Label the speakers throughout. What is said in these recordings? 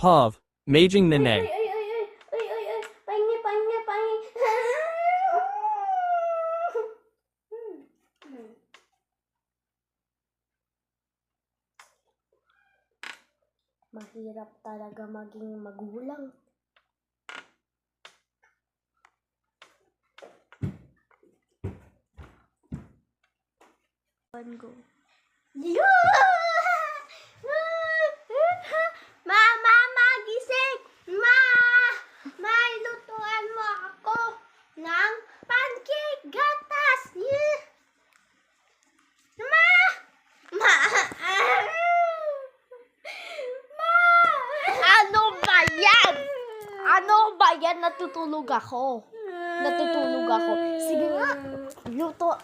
Speaker 1: Pav, Maging Nene.
Speaker 2: Pahingi, pahingi, pahingi. Mahirap talaga maging magulang. Go. Mama, gising! May lutuan mo ako ng pancake gatas! Ma! Ano ba yan? Ano ba yan? Natutulog ako. Sige nga, luto.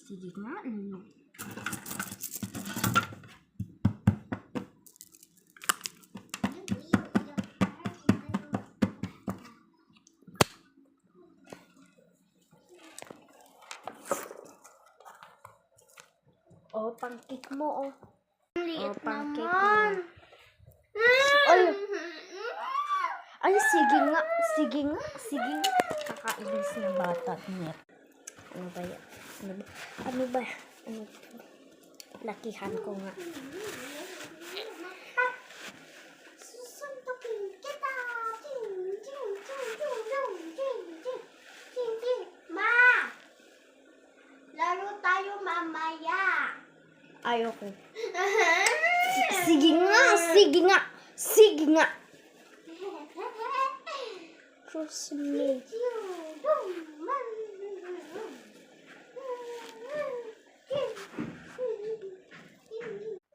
Speaker 2: Sige nga, Oh, pancake mo, oh.
Speaker 3: Liit
Speaker 2: Pancake
Speaker 3: naman.
Speaker 2: Ay, sige nga. Kakainis na bata niya. Ano ba yan? Lakihan ko nga.
Speaker 3: Susuntukin kita. Ma! Laro tayo mamaya.
Speaker 2: Ayoko. Sige nga. Trust me.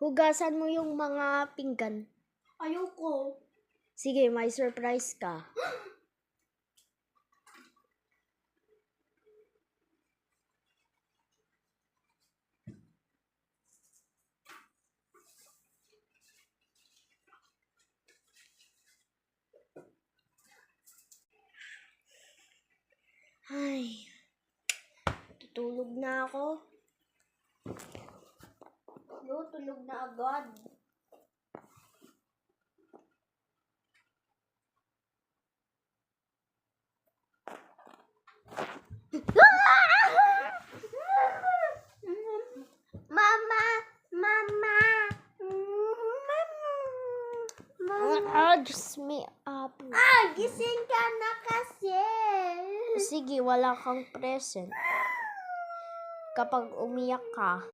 Speaker 2: Hugasan mo yung mga pinggan.
Speaker 3: Ayoko.
Speaker 2: Sige, may surprise ka. Ay, tutulog na ako.
Speaker 3: Tulog na agad.
Speaker 2: Just me up.
Speaker 3: Gising ka na kasi.
Speaker 2: Sige, wala kang present. Kapag umiyak ka,